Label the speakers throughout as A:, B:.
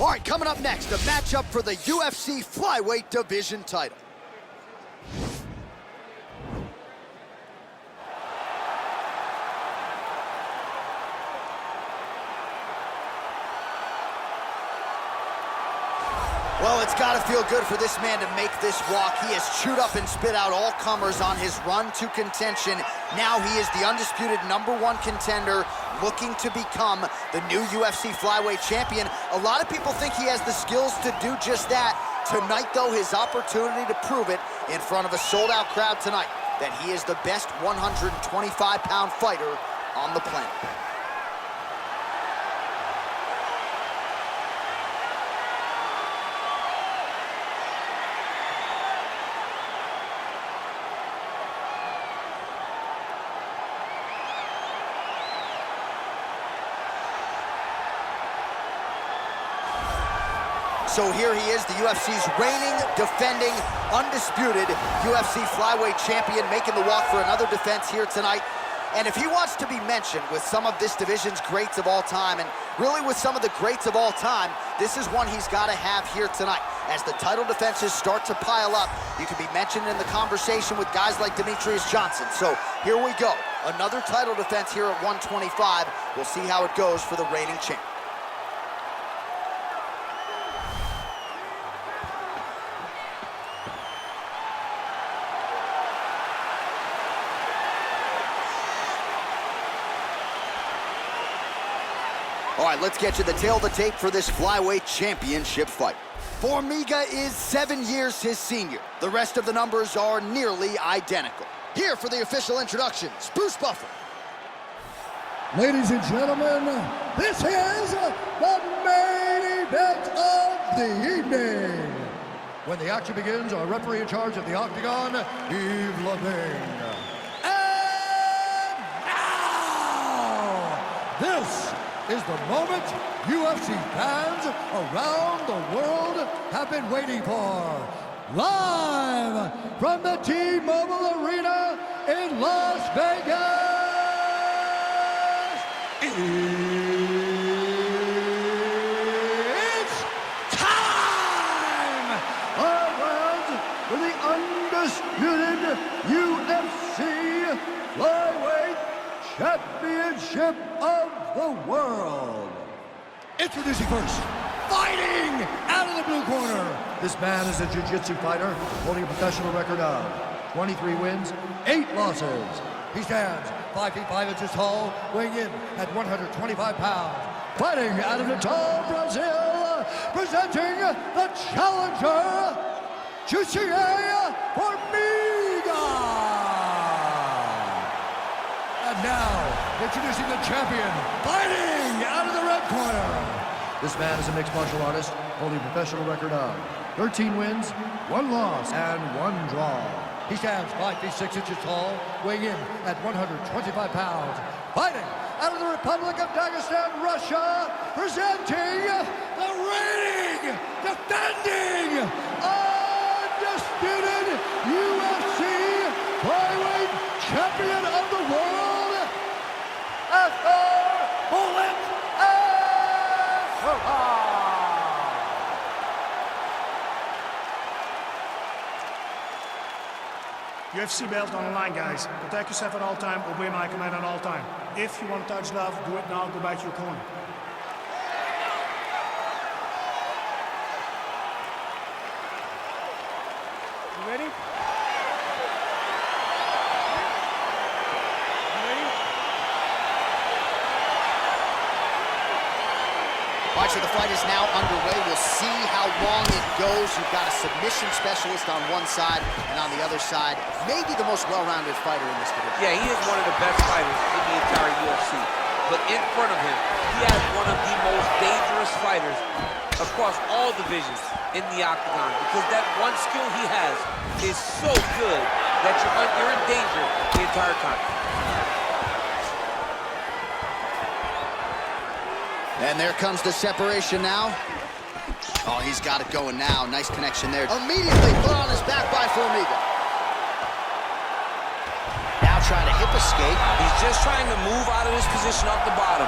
A: All right, coming up next, a matchup for the UFC flyweight division title. Well, it's got to feel good for this man to make this walk. He has chewed up and spit out all comers on his run to contention. Now he is the undisputed #1 contender, looking to become the new UFC flyweight champion. A lot of people think he has the skills to do just that. Tonight, though, his opportunity to prove it in front of a sold-out crowd tonight, that he is the best 125-pound fighter on the planet. So here he is, the UFC's reigning, defending, undisputed UFC flyweight champion, making the walk for another defense here tonight. And if he wants to be mentioned with some of this division's greats of all time, and really with some of the greats of all time, this is one he's got to have here tonight. As the title defenses start to pile up, you can be mentioned in the conversation with guys like Demetrious Johnson. So here we go, another title defense here at 125. We'll see how it goes for the reigning champ. All right, let's get you the tail of the tape for this flyweight championship fight. Formiga is 7 years his senior. The rest of the numbers are nearly identical. Here for the official introductions, Bruce Buffer.
B: Ladies and gentlemen, this is the main event of the evening. When the action begins, our referee in charge of the Octagon, Yves Lavigne. And now, this is the moment UFC fans around the world have been waiting for. Live from the T-Mobile Arena in Las Vegas, it's time! Our round for the undisputed UFC flyweight championship of the world. Introducing first, fighting out of the blue corner. This man is a jiu-jitsu fighter holding a professional record of 23 wins, 8 losses. He stands 5 feet 5 inches tall, weighing in at 125 pounds. Fighting out of Natal, Brazil, presenting the challenger, Jussier Formiga. And now, introducing the champion, fighting out of the red corner. This man is a mixed martial artist, holding a professional record of 13 wins, 1 loss, and 1 draw. He stands 5 feet 6 inches tall, weighing in at 125 pounds. Fighting out of the Republic of Dagestan, Russia, presenting the reigning, defending, undisputed UFC flyweight champion of the world, Askar Askarov.
C: UFC belt on the line, guys. Protect yourself at all time, obey my command at all time. If you want to touch love, do it now, go back to your corner. You ready?
A: All right, so the fight is now underway. We'll see how long it goes. You've got a submission specialist on one side, and on the other side, maybe the most well-rounded fighter in this division.
D: Yeah, he is one of the best fighters in the entire UFC. But in front of him, he has one of the most dangerous fighters across all divisions in the octagon, because that one skill he has is so good that you're in danger the entire time.
A: And there comes the separation now. Oh, he's got it going now. Nice connection there. Immediately put on his back by Formiga. Now trying to hip escape.
D: He's just trying to move out of his position off the bottom.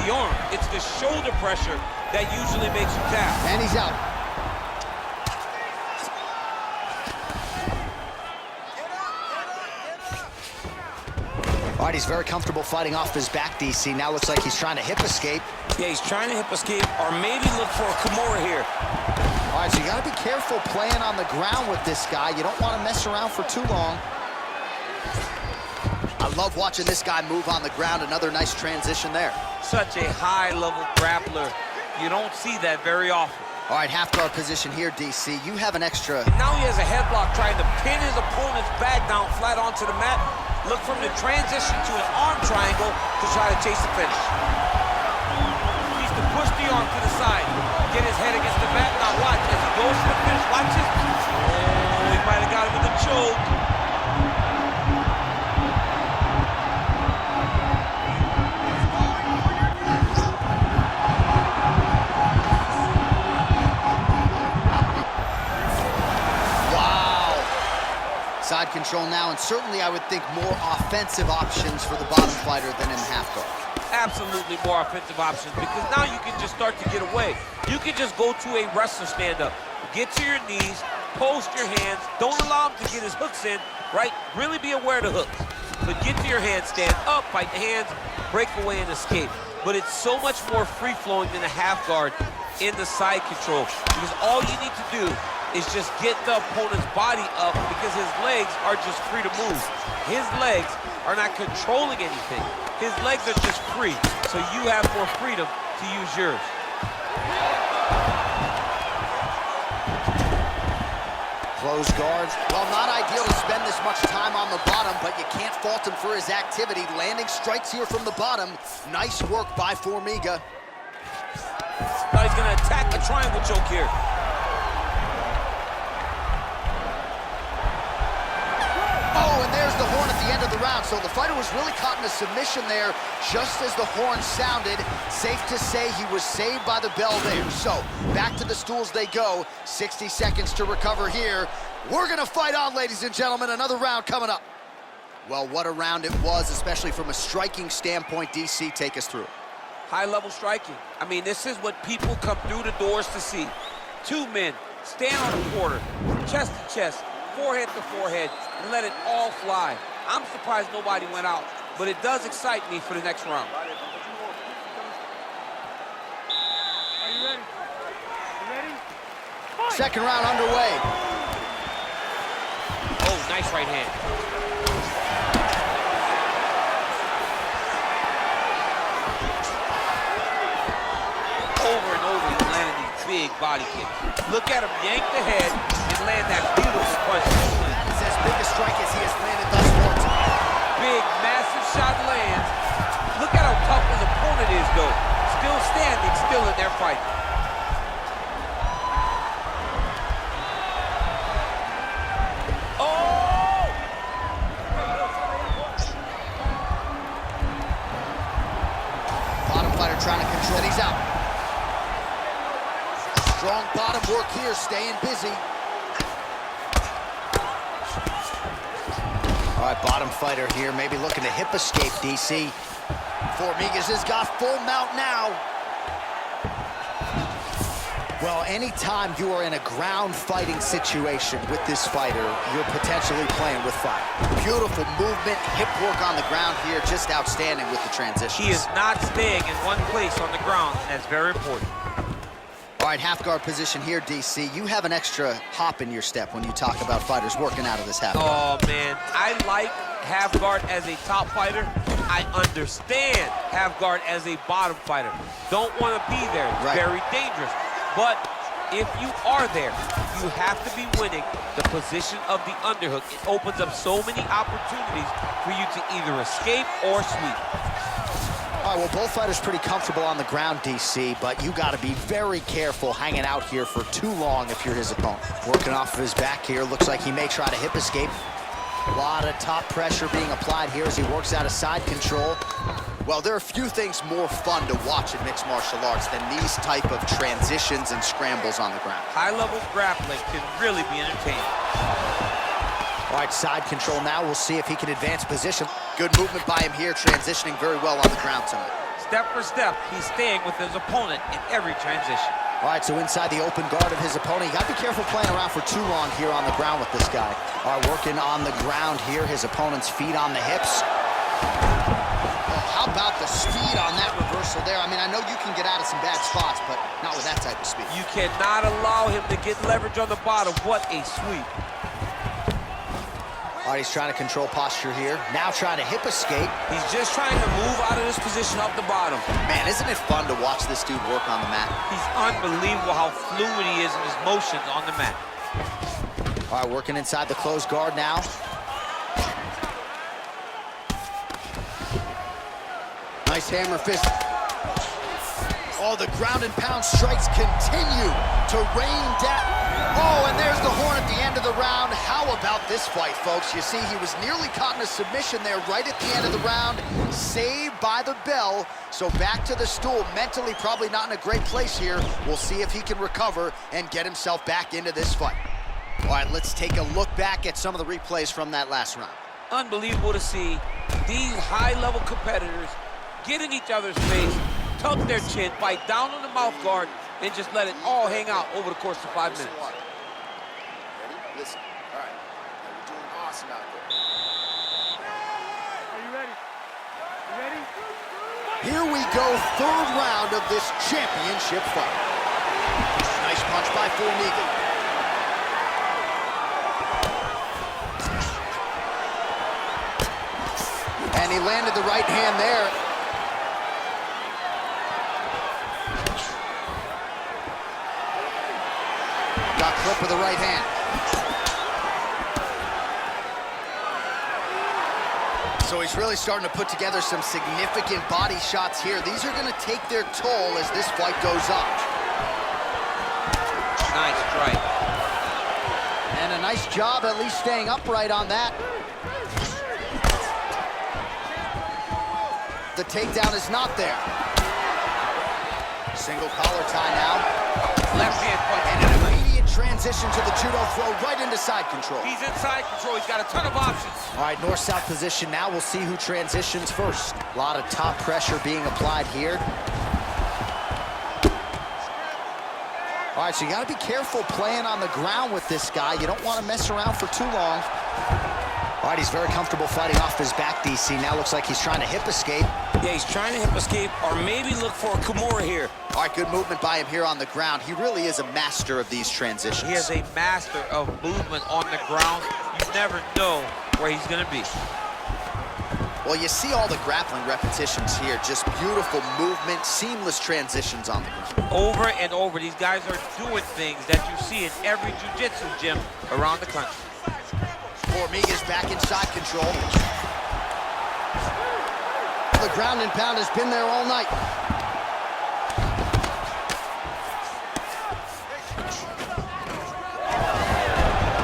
D: the arm. It's the shoulder pressure that usually makes you tap.
A: And he's out. All right, he's very comfortable fighting off his back, DC. Now looks like he's trying to hip escape.
E: Yeah, he's trying to hip escape or maybe look for a Kimura here.
A: All right, so you got to be careful playing on the ground with this guy. You don't want to mess around for too long. I love watching this guy move on the ground. Another nice transition there.
D: Such a high-level grappler. You don't see that very often.
A: All right, half guard position here, DC. You have an extra.
D: Now he has a headlock trying to pin his opponent's back down flat onto the mat. Look from the transition to an arm triangle to try to chase the finish. He needs to push the arm to the side, get his head against the mat. Now watch as he goes to the finish. Watch this. Oh, he might have got him with a choke.
A: Side control now, and certainly I would think more offensive options for the bottom fighter than in half guard.
D: Absolutely more offensive options, because now you can just start to get away. You can just go to a wrestler stand-up. Get to your knees, post your hands, don't allow him to get his hooks in, right? Really be aware of the hooks. But get to your hands, stand up, fight the hands, break away and escape. But it's so much more free-flowing than a half guard in the side control, because all you need to do is just get the opponent's body up, because his legs are just free to move. His legs are not controlling anything. His legs are just free, so you have more freedom to use yours.
A: Close guards. Well, not ideal to spend this much time on the bottom, but you can't fault him for his activity. Landing strikes here from the bottom. Nice work by Formiga.
D: Now he's gonna attack a triangle choke here.
A: Oh, and there's the horn at the end of the round. So the fighter was really caught in a submission there just as the horn sounded. Safe to say he was saved by the bell there. So back to the stools they go. 60 seconds to recover here. We're going to fight on, ladies and gentlemen. Another round coming up. Well, what a round it was, especially from a striking standpoint. DC, take us through.
D: High-level striking. I mean, this is what people come through the doors to see. Two men stand on a quarter, chest to chest, forehead to forehead, and let it all fly. I'm surprised nobody went out, but it does excite me for the next round.
C: Are you ready? You ready?
A: Second round underway.
D: Oh, nice right hand. Over and over, he's landing these big body kicks. Look at him yank the head and land that beautiful punch.
A: That is as big a strike as he has landed thus far tonight.
D: Big, massive shot lands. Look at how tough his opponent is, though. Still standing, still in their fight. Oh!
A: Bottom fighter trying to control it. He's out. Strong bottom work here, staying busy. All right, bottom fighter here, maybe looking to hip escape, DC. Formigas has got full mount now. Well, anytime you are in a ground fighting situation with this fighter, you're potentially playing with fire. Beautiful movement, hip work on the ground here, just outstanding with the transitions.
D: He is not staying in one place on the ground. That's very important.
A: All right, half guard position here, DC. You have an extra hop in your step when you talk about fighters working out of this half guard.
D: Oh, man. I like half guard as a top fighter. I understand half guard as a bottom fighter. Don't want to be there. It's very dangerous. But if you are there, you have to be winning the position of the underhook. It opens up so many opportunities for you to either escape or sweep.
A: All right, well, both fighters pretty comfortable on the ground, DC, but you got to be very careful hanging out here for too long if you're his opponent. Working off of his back here, looks like he may try to hip escape. A lot of top pressure being applied here as he works out of side control. Well, there are few things more fun to watch in mixed martial arts than these type of transitions and scrambles on the ground.
D: High-level grappling can really be entertaining.
A: All right, side control now. We'll see if he can advance position. Good movement by him here, transitioning very well on the ground tonight.
D: Step for step, he's staying with his opponent in every transition.
A: All right, so inside the open guard of his opponent, you got to be careful playing around for too long here on the ground with this guy. All right, working on the ground here, his opponent's feet on the hips. Oh, how about the speed on that reversal there? I mean, I know you can get out of some bad spots, but not with that type of speed.
D: You cannot allow him to get leverage on the bottom. What a sweep.
A: All right, he's trying to control posture here. Now trying to hip escape.
E: He's just trying to move out of this position up the bottom.
A: Man, isn't it fun to watch this dude work on the mat?
D: He's unbelievable how fluid he is in his motions on the mat.
A: All right, working inside the closed guard now. Nice hammer fist. Oh, the ground and pound strikes continue to rain down. Oh, and there's the horn at the end of the round. How about this fight, folks? You see, he was nearly caught in a submission there right at the end of the round. Saved by the bell. So back to the stool. Mentally probably not in a great place here. We'll see if he can recover and get himself back into this fight. All right, let's take a look back at some of the replays from that last round.
D: Unbelievable to see these high-level competitors get in each other's face, tuck their chin, bite down on the mouth guard, and just let it all hang out over the course of 5 minutes.
A: Ready? Listen. All right. You're doing awesome out there.
C: Are you ready? You ready?
A: Here we go, third round of this championship fight. Nice punch by Formiga. And he landed the right hand there. Got clipped with the right hand. So he's really starting to put together some significant body shots here. These are going to take their toll as this fight goes on.
D: Nice strike.
A: And a nice job at least staying upright on that. The takedown is not there. Single collar tie now.
D: Left hand punch.
A: And an immediate transition to the judo throw right into side control.
D: He's inside control. He's got a ton of options.
A: All right, north-south position now. We'll see who transitions first. A lot of top pressure being applied here. All right, so you got to be careful playing on the ground with this guy. You don't want to mess around for too long. All right, he's very comfortable fighting off his back, DC. Now looks like he's trying to hip escape.
E: Yeah, he's trying to hip escape or maybe look for a Kimura here.
A: All right, good movement by him here on the ground. He really is a master of these transitions.
D: He is a master of movement on the ground. You never know where he's going to be.
A: Well, you see all the grappling repetitions here. Just beautiful movement, seamless transitions on the ground.
D: Over and over, these guys are doing things that you see in every jiu-jitsu gym around the country.
A: Formiga's back in side control. The ground and pound has been there all night.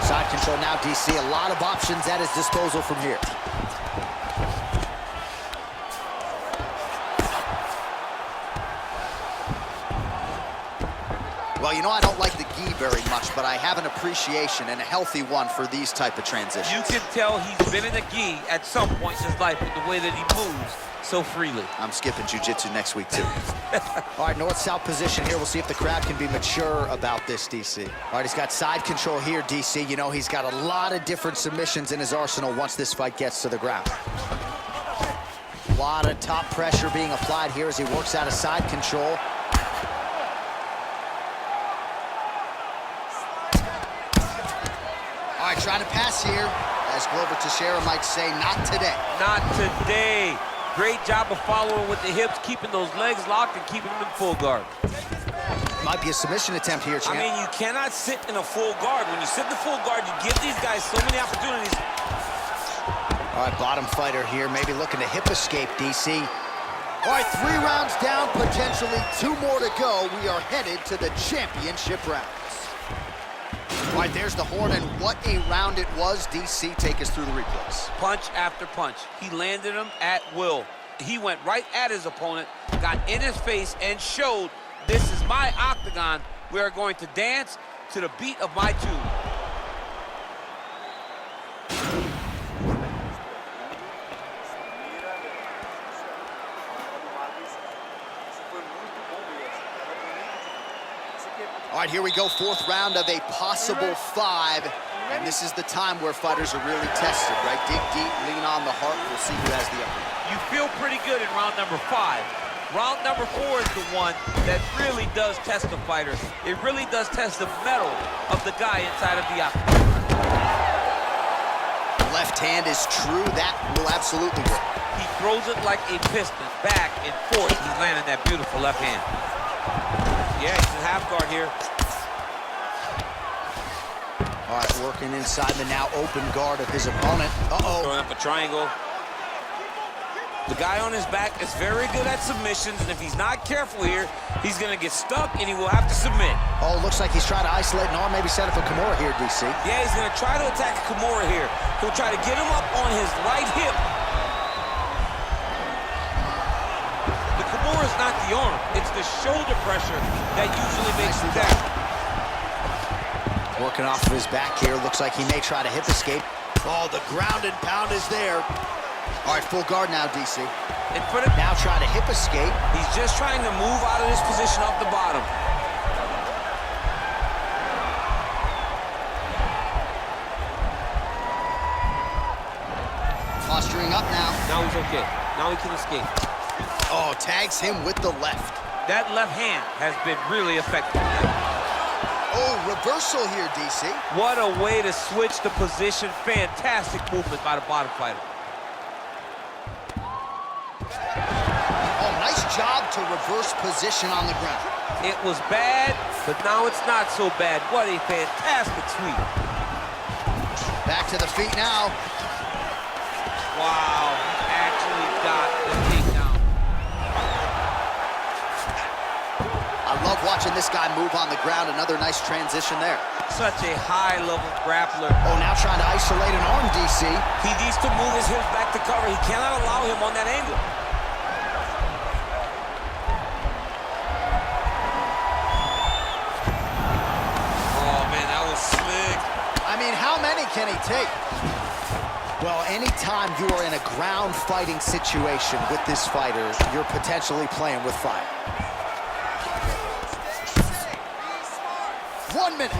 A: Side control now, DC. A lot of options at his disposal from here. Well, you know, I don't like the gi very much, but I have an appreciation and a healthy one for these type of transitions.
D: You can tell he's been in the gi at some point in his life with the way that he moves so freely.
A: I'm skipping jiu-jitsu next week, too. All right, north-south position here. We'll see if the crowd can be mature about this, DC. All right, he's got side control here, DC. You know, he's got a lot of different submissions in his arsenal once this fight gets to the ground. A lot of top pressure being applied here as he works out of side control. All right, trying to pass here. As Glover Teixeira might say, not today.
D: Not today. Great job of following with the hips, keeping those legs locked and keeping them in full guard.
A: Might be a submission attempt here, champ.
E: I mean, you cannot sit in a full guard. When you sit in the full guard, you give these guys so many opportunities.
A: All right, bottom fighter here, maybe looking to hip escape, DC. All right, 3 rounds down, potentially 2 more to go. We are headed to the championship rounds. All right, there's the horn, and what a round it was. DC, take us through the replays.
D: Punch after punch. He landed him at will. He went right at his opponent, got in his face, and showed, this is my octagon. We are going to dance to the beat of my tune.
A: right, here we go, fourth round of a possible 5. And this is the time where fighters are really tested, right? Dig deep, lean on the heart. We'll see who has the upper hand.
D: You feel pretty good in round number 5. Round number 4 is the one that really does test the fighter. It really does test the mettle of the guy inside of the octagon.
A: Left hand is true. That will absolutely work.
D: He throws it like a piston, back and forth. He's landing that beautiful left hand. Yeah, he's in half guard here.
A: All right, working inside the now open guard of his opponent. Uh-oh.
E: Throwing up a triangle. The guy on his back is very good at submissions, and if he's not careful here, he's going to get stuck, and he will have to submit.
A: Oh, looks like he's trying to isolate an arm, maybe set up a Kimura here, DC.
E: Yeah, he's going to try to attack Kimura here. He'll try to get him up on his right hip. The Kimura is not the arm. It's the shoulder pressure that usually makes him down.
A: Working off of his back here. Looks like he may try to hip escape. Oh, the ground and pound is there. All right, full guard now, DC.
D: And for the
A: Now trying to hip escape.
E: He's just trying to move out of this position off the bottom.
A: Posturing up now.
D: Now he's okay. Now he can escape.
A: Oh, tags him with the left.
D: That left hand has been really effective.
A: Oh, reversal here, DC.
D: What a way to switch the position. Fantastic movement by the bottom fighter.
A: Oh, nice job to reverse position on the ground.
D: It was bad, but now it's not so bad. What a fantastic sweep.
A: Back to the feet now.
D: Wow, he actually got the takedown.
A: I love watching this guy move on the ground. Another nice transition there.
D: Such a high-level grappler.
A: Oh, now trying to isolate an arm, DC.
E: He needs to move his hips back to cover. He cannot allow him on that angle. Oh, man, that was slick.
A: I mean, how many can he take? Well, anytime you are in a ground fighting situation with this fighter, you're potentially playing with fire. 1 minute.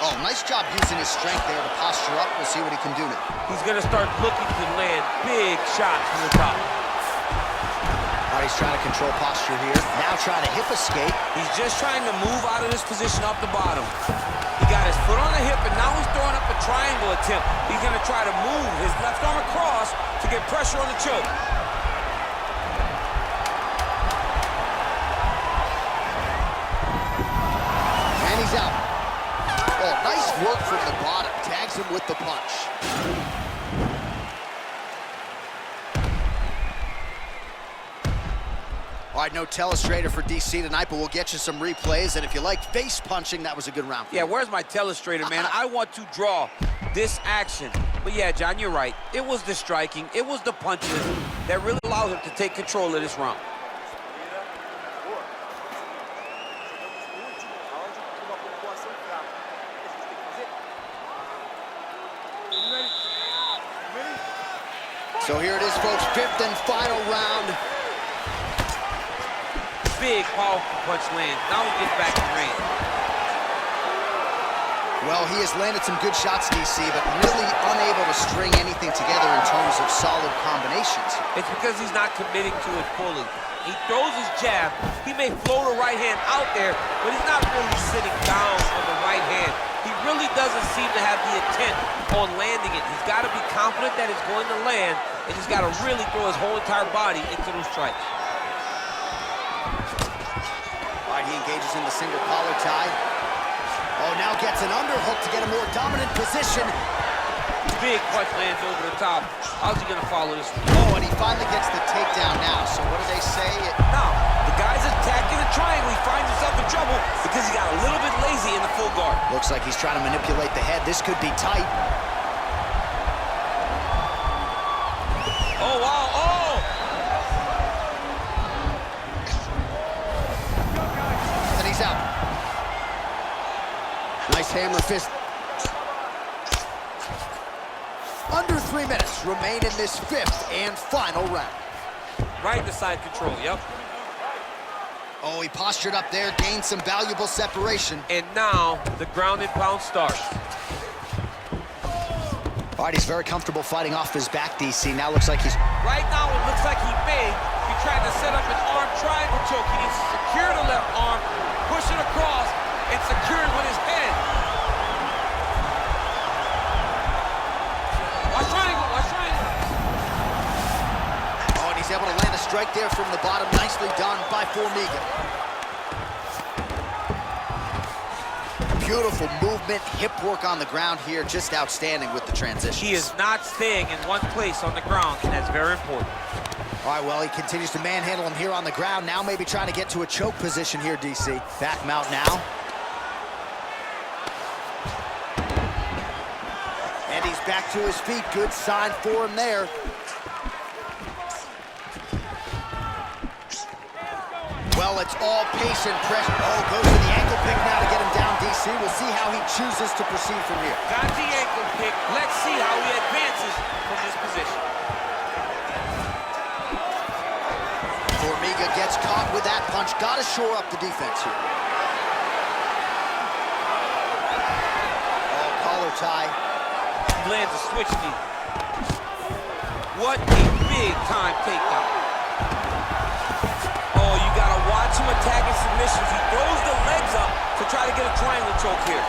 A: Oh, nice job using his strength there to posture up. We'll see what he can do now.
D: He's going to start looking to land big shots from the top.
A: All right, he's trying to control posture here. Now trying to hip escape.
E: He's just trying to move out of this position off the bottom. He got his foot on the hip, and now he's throwing up a triangle attempt. He's going to try to move his left arm across to get pressure on the choke.
A: And he's out. Oh, nice work from the bottom. Tags him with the punch. All right, no telestrator for DC tonight, but we'll get you some replays. And if you like face punching, that was a good round.
D: Yeah, where's my telestrator, man? I want to draw this action. But yeah, John, you're right. It was the striking, it was the punches that really allowed him to take control of this round.
A: So here it is, folks, fifth and final round.
D: Big, powerful punch lands. Now he gets back in range.
A: Well, he has landed some good shots, DC, but really unable to string anything together in terms of solid combinations.
D: It's because he's not committing to it fully. He throws his jab. He may float a right hand out there, but he's not really sitting down on the right hand. He really doesn't seem to have the intent on landing it. He's got to be confident that it's going to land, and he's got to really throw his whole entire body into those strikes.
A: All right, he engages in the single collar tie. Oh, now gets an underhook to get a more dominant position.
D: Big punch lands over the top. How's he going to follow this one?
A: Oh, and he finally gets the takedown now. So what do they say?
E: Now, the guy's attacking the triangle. He finds himself in trouble because he got a little bit lazy in the full guard.
A: Looks like he's trying to manipulate the head. This could be tight.
E: Oh, wow. Oh!
A: And he's out. Nice hammer fist. Under 3 minutes remain in this fifth and final round.
E: Right to side control, yep.
A: Oh, he postured up there, gained some valuable separation.
D: And now the ground and pound starts.
A: All right, he's very comfortable fighting off his back, DC. Now looks like he's...
D: Right now it looks like he may be trying to set up an arm triangle choke. He needs to secure the left arm, push it across, and secure it with his head. Watch triangle, watch triangle.
A: Oh, and he's able to land a strike there from the bottom. Nicely done by Formiga. Beautiful movement, hip work on the ground here, just outstanding with the transition.
D: He is not staying in one place on the ground, and that's very important.
A: All right, well, he continues to manhandle him here on the ground. Now maybe trying to get to a choke position here, DC. Back mount now. And he's back to his feet. Good sign for him there. Well, it's all pace and pressure. Oh, goes to the ankle pick now to get him down, DC. We'll see how he chooses to proceed from here.
D: Got the ankle pick. Let's see how he advances from this position.
A: Formiga gets caught with that punch. Got to shore up the defense here. Oh, collar tie.
D: Lands a switch knee. What a big-time takedown. Oh, you gotta watch him attacking submissions. He throws the legs up to try to get a triangle choke here.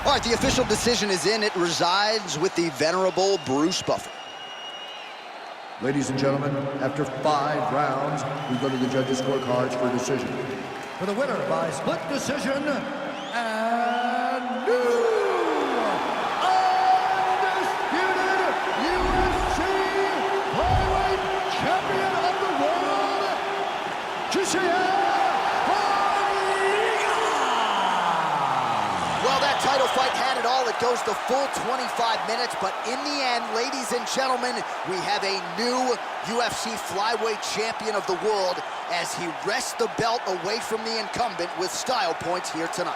A: All right, the official decision is in. It resides with the venerable Bruce Buffer.
B: Ladies and gentlemen, after 5 rounds, we go to the judges' scorecards for a decision. For the winner by split decision, and new undisputed UFC flyweight champion of the world, Jussier Formiga!
A: Well, that title fight had it all. It goes the full 25 minutes, but in the end, ladies and gentlemen, we have a new UFC flyweight champion of the world as he wrests the belt away from the incumbent with style points here tonight.